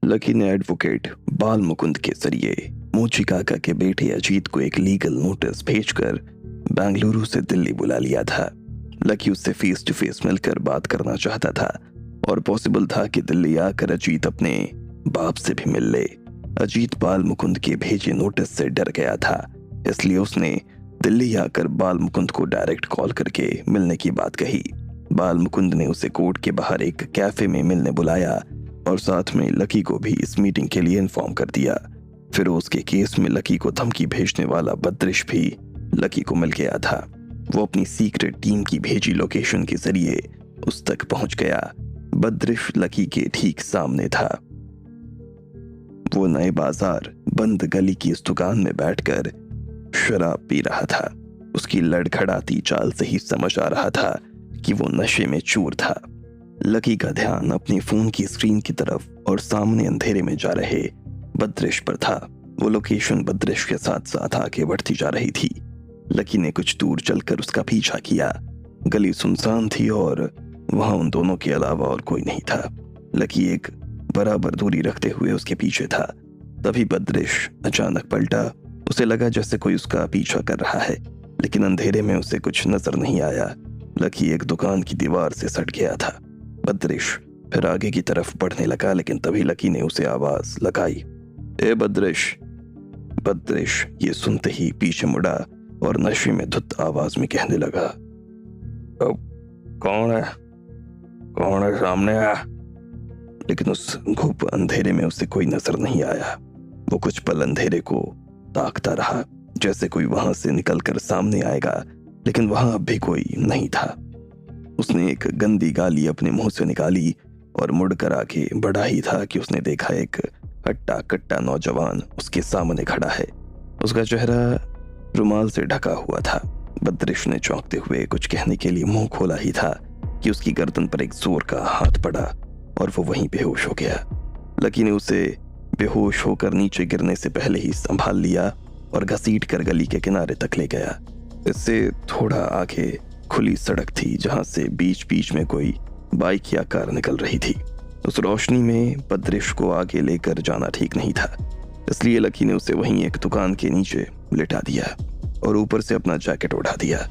Lucky ने advocate बाल मुकुंद के जरिए मोची काका के बेटे अजीत को एक लीगल नोटिस भेजकर बेंगलुरु से दिल्ली बुला लिया था। लकी उससे फेस टू फेस मिलकर बात करना चाहता था और पॉसिबल था कि दिल्ली आकर अजीत अपने बाप से भी मिल ले। अजीत बाल मुकुंद के भेजे नोटिस से डर गया था, इसलिए उसने दिल्ली आकर बाल मुकुंद को डायरेक्ट कॉल करके मिलने की बात कही। बाल मुकुंद ने उसे कोर्ट के बाहर एक कैफे में मिलने बुलाया और साथ में लकी को भी इस मीटिंग के लिए इन्फॉर्म कर दिया। फिरोज के केस में लकी को धमकी भेजने वाला बद्रिश भी लकी को मिल गया था। वो अपनी सीक्रेट टीम की भेजी लोकेशन के जरिए उस तक पहुंच गया। बद्रिश लकी के ठीक सामने था। वो नए बाजार बंद गली की इस दुकान में बैठकर शराब पी रहा था। उसकी लड़खड़ाती चाल से ही समझ आ रहा था कि वो नशे में चूर था। लकी का ध्यान अपनी फोन की स्क्रीन की तरफ और सामने अंधेरे में जा रहे बद्रिश पर था। वो लोकेशन बद्रिश के साथ साथ आगे बढ़ती जा रही थी। लकी ने कुछ दूर चलकर उसका पीछा किया। गली सुनसान थी और वहां उन दोनों के अलावा और कोई नहीं था। लकी एक बराबर दूरी रखते हुए उसके पीछे था। तभी बद्रिश अचानक पलटा। उसे लगा जैसे कोई उसका पीछा कर रहा है, लेकिन अंधेरे में उसे कुछ नजर नहीं आया। लकी एक दुकान की दीवार से सट गया था। बद्रिश फिर आगे की तरफ बढ़ने लगा, लेकिन तभी लकी ने उसे आवाज लगाई, ए बद्रिश। बद्रिश ये सुनते ही पीछे मुड़ा और नशे में धुत आवाज में कहने लगा, कौन है? कौन है सामने आ? लेकिन उस घुप अंधेरे में उसे कोई नजर नहीं आया। वो कुछ पल अंधेरे को ताकता रहा, जैसे कोई वहां से निकलकर सामने आएगा, लेकिन वहां अब भी कोई नहीं था। उसने एक गंदी गाली अपने मुंह से निकाली और मुड़कर आके बढ़ा ही था कि उसने देखा एक हट्टा कट्टा नौजवान उसके सामने खड़ा है। उसका चेहरा रुमाल से ढका हुआ था। बद्रिश ने चौंकते हुए कुछ कहने के लिए मुंह खोला ही था कि उसकी गर्दन पर एक जोर का हाथ पड़ा और वो वहीं बेहोश हो गया। लकी ने उसे बेहोश होकर नीचे गिरने से पहले ही संभाल लिया और घसीट कर गली के किनारे तक ले गया। इससे थोड़ा आगे खुली सड़क थी, जहां से बीच बीच में कोई बाइक या कार निकल रही थी। उस रोशनी में बद्रिश को आगे लेकर जाना ठीक नहीं था, इसलिए लकी ने उसे वहीं एक दुकान के नीचे लिटा दिया और ऊपर से अपना जैकेट उठा दिया।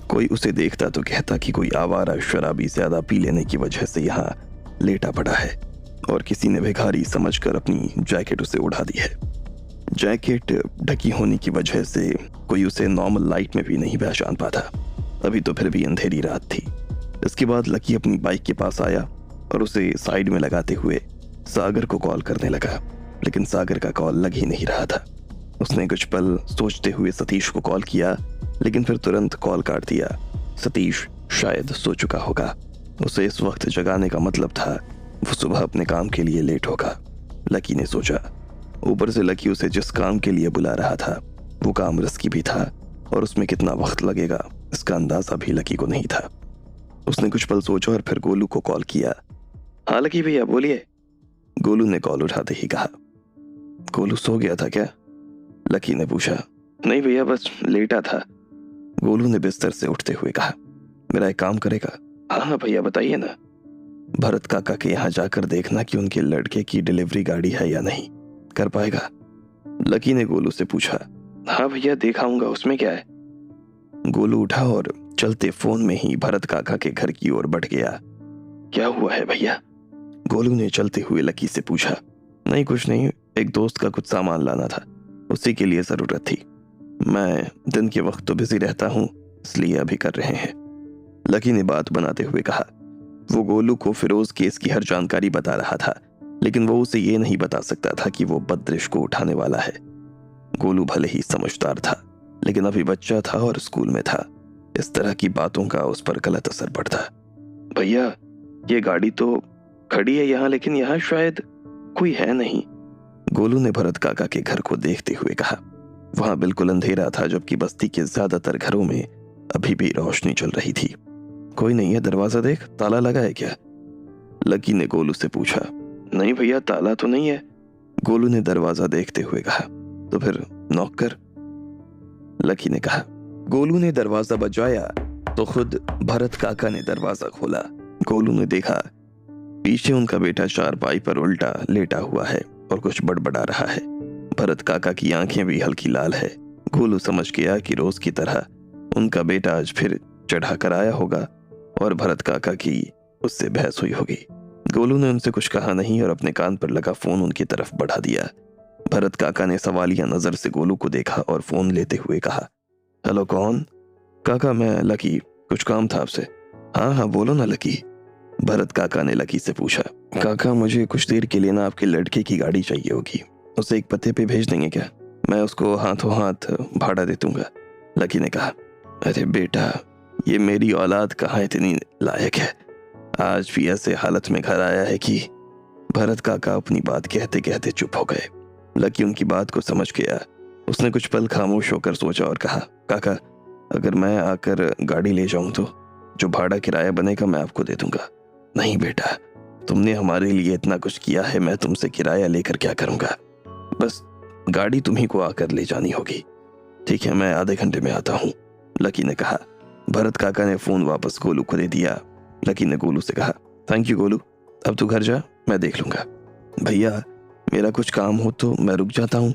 कोई उसे देखता तो कहता कि कोई आवारा शराबी ज्यादा पी लेने की वजह से यहाँ लेटा पड़ा है, और किसी ने भिखारी समझकर अपनी जैकेट उसे उड़ा दी है। जैकेट ढकी होने की वजह से कोई उसे नॉर्मल लाइट में भी नहीं पहचान पाता। अभी तो फिर भी अंधेरी रात थी। इसके बाद लकी अपनी बाइक के पास आया और उसे साइड में लगाते हुए सागर को कॉल करने लगा, लेकिन सागर का कॉल लग ही नहीं रहा था। उसने कुछ पल सोचते हुए सतीश को कॉल किया, लेकिन फिर तुरंत कॉल काट दिया। सतीश शायद सो चुका होगा। उसे इस वक्त जगाने का मतलब था वो सुबह अपने काम के लिए लेट होगा, लकी ने सोचा। ऊपर से लकी उसे जिस काम के लिए बुला रहा था वो काम रिस्की भी था और उसमें कितना वक्त लगेगा इसका अंदाजा भी लकी को नहीं था। उसने कुछ पल सोचा और फिर गोलू को कॉल किया। हाँ लकी भैया बोलिए, गोलू ने कॉल उठाते ही कहा। गोलू सो गया था क्या? लकी ने पूछा। नहीं भैया, बस लेटा था, गोलू ने बिस्तर से उठते हुए कहा। मेरा एक काम करेगा? हाँ भैया बताइए ना। भरत काका के यहाँ जाकर देखना कि उनके लड़के की डिलीवरी गाड़ी है या नहीं, कर पाएगा? लकी ने गोलू से पूछा। हाँ भैया दिखाऊंगा, उसमें क्या है। गोलू उठा और चलते फोन में ही भरत काका के घर की ओर बढ़ गया। क्या हुआ है भैया? गोलू ने चलते हुए लकी से पूछा। नहीं कुछ नहीं, एक दोस्त का कुछ सामान लाना था, उसी के लिए जरूरत थी। मैं दिन के वक्त तो बिजी रहता हूँ, इसलिए अभी कर रहे हैं, लकी ने बात बनाते हुए कहा। वो गोलू को फिरोज केस की हर जानकारी बता रहा था, लेकिन वो उसे ये नहीं बता सकता था कि वो बद्रिश को उठाने वाला है। गोलू भले ही समझदार था, लेकिन अभी बच्चा था और स्कूल में था। इस तरह की बातों का उस पर गलत असर पड़ता। भैया ये गाड़ी तो खड़ी है यहाँ, लेकिन यहाँ शायद कोई है नहीं, गोलू ने भरत काका के घर को देखते हुए कहा। वहां बिल्कुल अंधेरा था, जबकि बस्ती के ज्यादातर घरों में अभी भी रोशनी चल रही थी। कोई नहीं है, दरवाजा देख, ताला लगा है क्या? लकी ने गोलू से पूछा। नहीं भैया ताला तो नहीं है, गोलू ने दरवाजा देखते हुए कहा। तो फिर नॉक कर, लकी ने कहा। गोलू ने दरवाजा बजाया तो खुद भरत काका ने दरवाजा खोला। गोलू ने देखा पीछे उनका बेटा चारपाई पर उल्टा लेटा हुआ है और कुछ बड़बड़ा रहा है। भरत काका की आंखें भी हल्की लाल है। गोलू समझ गया कि रोज की तरह उनका बेटा आज फिर चढ़ा कर आया होगा और भरत काका की उससे बहस हुई होगी। गोलू ने उनसे कुछ कहा नहीं और अपने कान पर लगा फोन उनकी तरफ बढ़ा दिया। भरत काका ने सवालिया नजर से गोलू को देखा और फोन लेते हुए कहा, हेलो कौन? काका मैं लकी, कुछ काम था आपसे। हाँ हाँ बोलो ना लकी। भरत काका ने लकी से पूछा, काका मुझे कुछ देर के लिए ना आपके लड़के की गाड़ी चाहिए होगी, उसे एक पते पे भेज देंगे क्या? मैं उसको हाथों हाथ भाड़ा दे दूंगा। लकी ने कहा, अरे बेटा ये मेरी औलाद कहाँ इतनी लायक है, आज भी ऐसे हालत में घर आया है कि। भरत काका अपनी बात कहते कहते चुप हो गए। लकी उनकी बात को समझ गया। उसने कुछ पल खामोश होकर सोचा और कहा, काका अगर मैं आकर गाड़ी ले जाऊं तो जो भाड़ा किराया बनेगा मैं आपको दे दूंगा। नहीं बेटा, तुमने हमारे लिए इतना कुछ किया है, मैं तुमसे किराया लेकर क्या करूंगा, बस गाड़ी तुम्ही को आकर ले जानी होगी। ठीक है मैं आधे घंटे में आता हूँ, लकी ने कहा। भरत काका ने फोन वापस गोलू को दे दिया। लकी ने गोलू से कहा, थैंक यू गोलू, अब तू घर जा, मैं देख लूंगा। भैया मेरा कुछ काम हो तो मैं रुक जाता हूँ,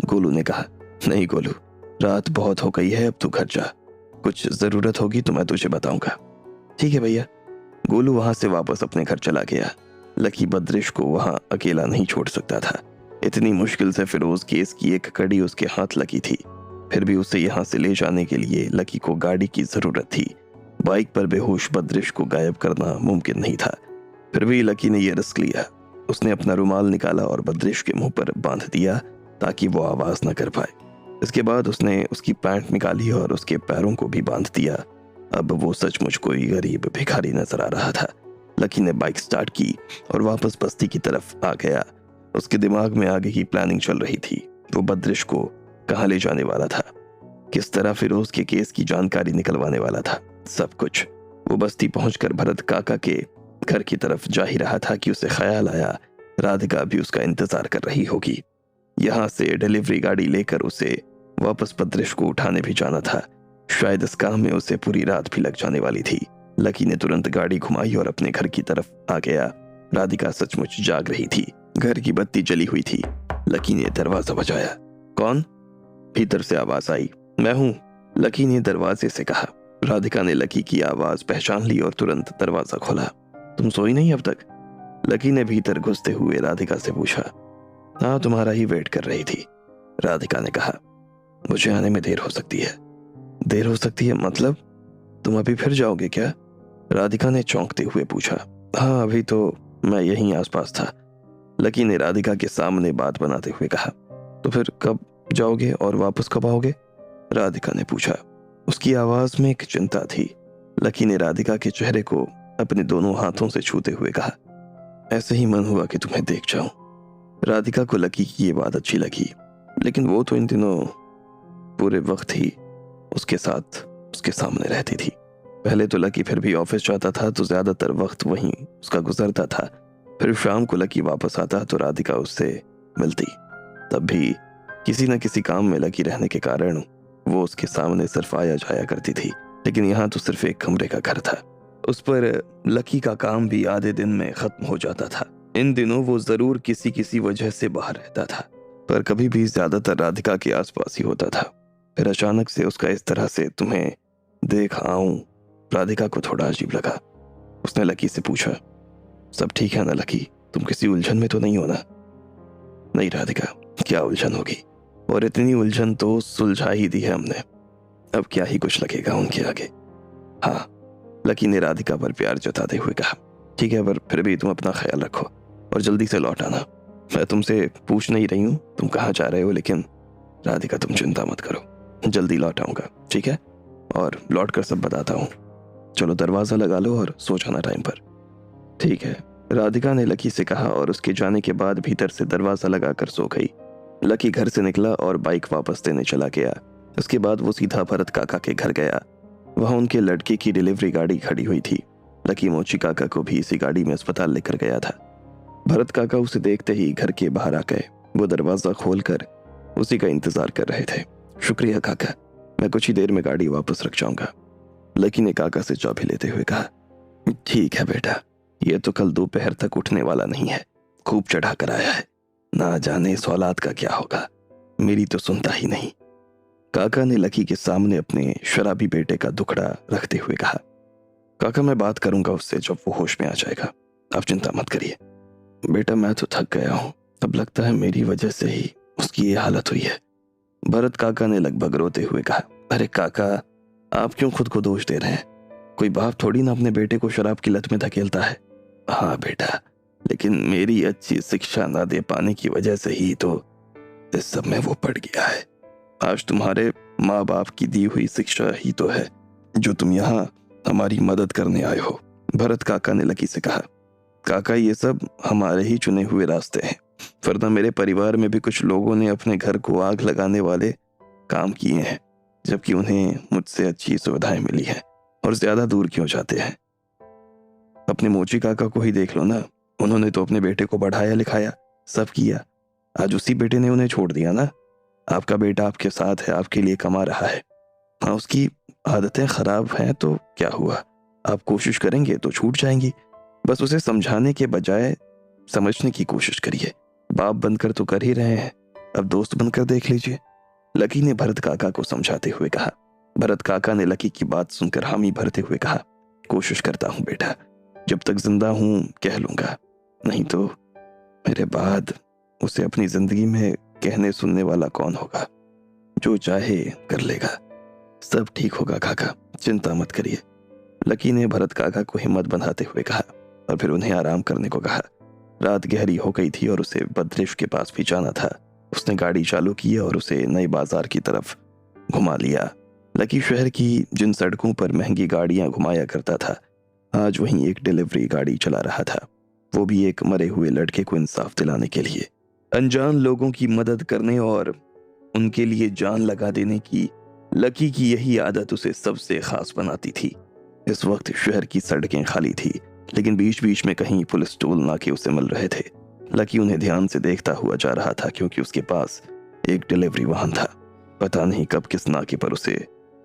गोलू ने कहा। नहीं गोलू, रात बहुत हो गई है, अब तू घर जा, कुछ जरूरत होगी तो मैं तुझे बताऊंगा। ठीक है भैया। गोलू वहां से वापस अपने घर चला गया। लकी बद्रिश को वहां अकेला नहीं छोड़ सकता था। इतनी मुश्किल से फिरोज केस की एक कड़ी उसके हाथ लगी थी, फिर भी उसे यहाँ से ले जाने के लिए लकी को गाड़ी की जरूरत थी। बाइक पर बेहोश बद्रिश को गायब करना मुमकिन नहीं था, फिर भी लकी ने यह रिस्क लिया। उसने अपना रुमाल निकाला और बद्रिश के मुंह पर बांध दिया ताकि वो आवाज न कर पाए। इसके बाद उसने उसकी पैंट निकाली और उसके पैरों को भी बांध दिया। अब वो सचमुच कोई गरीब भिखारी नजर आ रहा था। लकी ने बाइक स्टार्ट की और वापस बस्ती की तरफ आ गया। उसके दिमाग में आगे की प्लानिंग चल रही थी। वो बद्रिश को कहाँ ले जाने वाला था, किस तरह फिरोज के केस की जानकारी निकलवाने वाला था, सब कुछ। वो बस्ती पहुंचकर भरत काका के घर की तरफ जा ही रहा था कि उसे ख्याल आया राधिका भी उसका इंतजार कर रही होगी। यहाँ से डिलीवरी गाड़ी लेकर उसे वापस बद्रिश को उठाने भी जाना था। शायद इस काम में उसे पूरी रात भी लग जाने वाली थी। लकी ने तुरंत गाड़ी घुमाई और अपने घर की तरफ आ गया। राधिका सचमुच जाग रही थी। घर की बत्ती जली हुई थी। लकी ने दरवाजा बजाया। कौन? भीतर से आवाज आई। मैं हूं, लकी ने दरवाजे से कहा। राधिका ने लकी की आवाज पहचान ली और तुरंत दरवाजा खोला। तुम सोई नहीं अब तक? लकी ने भीतर घुसते हुए राधिका से पूछा। हाँ तुम्हारा ही वेट कर रही थी, राधिका ने कहा। मुझे आने में देर हो सकती है। देर हो सकती है मतलब? तुम अभी फिर जाओगे क्या? राधिका ने चौंकते हुए पूछा। हाँ अभी तो मैं यहीं आसपास था, लकी ने राधिका के सामने बात बनाते हुए कहा। तो फिर कब जाओगे और वापस कब आओगे? राधिका ने पूछा। उसकी आवाज में एक चिंता थी। लकी ने राधिका के चेहरे को अपने दोनों हाथों से छूते हुए कहा, ऐसे ही मन हुआ कि तुम्हें देख जाऊं। राधिका को लकी की ये बात अच्छी लगी, लेकिन वो तो इन दिनों पूरे वक्त ही उसके साथ उसके सामने रहती थी। पहले तो लकी फिर भी ऑफिस जाता था तो ज्यादातर वक्त वहीं उसका गुजरता था। फिर शाम को लकी वापस आता तो राधिका उससे मिलती। तब भी किसी न किसी काम में लकी रहने के कारण वो उसके सामने सिर्फ आया जाया करती थी। लेकिन यहाँ तो सिर्फ एक कमरे का घर था। उस पर लकी का काम भी आधे दिन में खत्म हो जाता था। इन दिनों वो जरूर किसी किसी वजह से बाहर रहता था, पर कभी भी ज्यादातर राधिका के आसपास ही होता था। फिर अचानक से उसका इस तरह से तुम्हें देख आऊं, राधिका को थोड़ा अजीब लगा। उसने लकी से पूछा, सब ठीक है ना लकी, तुम किसी उलझन में तो नहीं हो ना? नहीं राधिका, क्या उलझन होगी, और इतनी उलझन तो सुलझा ही दी है हमने, अब क्या ही कुछ लगेगा उनके आगे। हाँ, लकी ने राधिका पर प्यार जताते हुए कहा। ठीक है, पर फिर भी तुम अपना ख्याल रखो और जल्दी से लौट आना। मैं तुमसे पूछ नहीं रही हूँ तुम कहाँ जा रहे हो, लेकिन राधिका तुम चिंता मत करो, जल्दी लौट आऊंगा, ठीक है? और लौट कर सब बताता हूँ। चलो दरवाजा लगा लो और सो जाना टाइम पर। ठीक है, राधिका ने लकी से कहा और उसके जाने के बाद भीतर से दरवाजा लगाकर सो गई। लकी घर से निकला और बाइक वापस देने चला गया। उसके बाद वो सीधा भरत काका के घर गया। वहां उनके लड़के की डिलीवरी गाड़ी खड़ी हुई थी। लकी मोची काका को भी इसी गाड़ी में अस्पताल लेकर गया था। भरत काका उसे देखते ही घर के बाहर आ गए। वो दरवाजा खोलकर उसी का इंतजार कर रहे थे। शुक्रिया काका, मैं कुछ ही देर में गाड़ी वापस रख जाऊंगा, लकी ने काका से चाबी लेते हुए कहा। ठीक है बेटा, ये तो कल दोपहर तक उठने वाला नहीं है, खूब चढ़ा कर आया है। ना जाने इस औलाद का क्या होगा, मेरी तो सुनता ही नहीं। काका ने लकी के सामने अपने शराबी बेटे का दुखड़ा रखते हुए कहा, काका मैं बात करूंगा उससे जब वो होश में आ जाएगा, आप चिंता मत करिए। बेटा मैं तो थक गया हूं, अब लगता है मेरी वजह से ही उसकी ये हालत हुई है। भरत काका ने लगभग रोते हुए कहा, अरे काका आप क्यों खुद को दोष दे रहे हैं? कोई बाप थोड़ी ना अपने बेटे को शराब की लत में धकेलता है। हाँ बेटा, लेकिन मेरी अच्छी शिक्षा ना दे पाने की वजह से ही तो इस सब में वो पड़ गया है। आज तुम्हारे माँ बाप की दी हुई शिक्षा ही तो है जो तुम यहाँ हमारी मदद करने आए हो। भरत काका ने लकी से कहा, काका ये सब हमारे ही चुने हुए रास्ते हैं, वरना मेरे परिवार में भी कुछ लोगों ने अपने घर को आग लगाने वाले काम किए हैं, जबकि उन्हें मुझसे अच्छी सुविधाएं मिली हैं और ज्यादा दूर क्यों जाते हैं। अपने मोची काका को ही देख लो ना, उन्होंने तो अपने बेटे को पढ़ाया लिखाया, सब किया, आज उसी बेटे ने उन्हें छोड़ दिया ना। आपका बेटा आपके साथ है, आपके लिए कमा रहा है। हाँ उसकी आदतें खराब हैं तो क्या हुआ, आप कोशिश करेंगे तो छूट जाएंगी। बस उसे समझाने के बजाय समझने की कोशिश करिए। बाप बनकर तो कर ही रहे हैं, अब दोस्त बनकर देख लीजिए। लकी ने भरत काका को समझाते हुए कहा। भरत काका ने लकी की बात सुनकर हामी भरते हुए कहा, कोशिश करता हूं बेटा, जब तक जिंदा हूं कह लूंगा, नहीं तो मेरे बाद उसे अपनी जिंदगी में कहने सुनने वाला कौन होगा। जो चाहे कर लेगा, सब ठीक होगा काका, चिंता मत करिए। लकी ने भरत काका को हिम्मत बंधाते हुए कहा और फिर उन्हें आराम करने को कहा। रात गहरी हो गई थी और उसे बद्रिश के पास भी जाना था। उसने गाड़ी चालू की और उसे नई बाजार की तरफ घुमा लिया। लकी शहर की जिन सड़कों पर महंगी गाड़ियां घुमाया करता था, आज वहीं एक डिलीवरी गाड़ी चला रहा था, वो भी एक मरे हुए लड़के को इंसाफ दिलाने के लिए। अनजान लोगों की मदद करने और उनके लिए जान लगा देने की लकी की यही आदत उसे सबसे खास बनाती थी। इस वक्त शहर की सड़कें खाली थी, लेकिन बीच बीच में कहीं पुलिस टोल नाके उसे मिल रहे थे। लकी उन्हें ध्यान से देखता हुआ जा रहा था, क्योंकि उसके पास एक डिलीवरी वाहन था। पता नहीं कब किस नाके पर उसे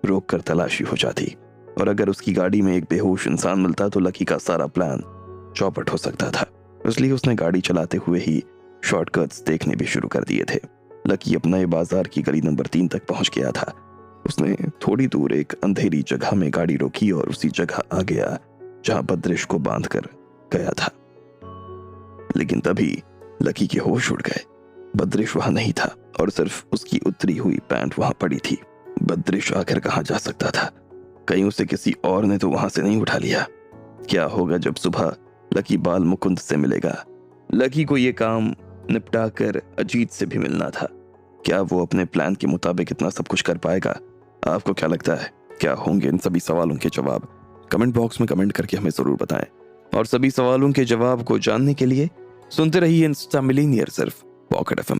रोक कर तलाशी हो जाती, और अगर उसकी गाड़ी में एक बेहोश इंसान मिलता तो लकी का सारा प्लान चौपट हो सकता था। इसलिए उसने गाड़ी चलाते हुए ही शॉर्टकट्स देखने भी शुरू कर दिए थे। लकी अपना ये बाजार की गली नंबर 3 तक पहुंच गया था। उसने थोड़ी दूर एक अंधेरी जगह में गाड़ी रोकी और उसी जगह आ गया जहां बद्रिश को बांध कर गया था। लेकिन तभी लकी के होश उड़ गए। बद्रिश वहां नहीं था और सिर्फ उसकी उतरी हुई पैंट वहां पड़ी थी। बद्रिश आखिर कहां जा सकता था? कहीं उसे किसी और ने तो वहां से नहीं उठा लिया? क्या होगा जब सुबह लकी बाल मुकुंद से मिलेगा? लकी को यह काम निपटा कर अजीत से भी मिलना था। क्या वो अपने प्लान के मुताबिक इतना सब कुछ कर पाएगा? आपको क्या लगता है, क्या होंगे इन सभी सवालों के जवाब? कमेंट बॉक्स में कमेंट करके हमें जरूर बताएं। और सभी सवालों के जवाब को जानने के लिए सुनते रहिए इंस्टा मिलीनियर, सिर्फ पॉकेट एफएम।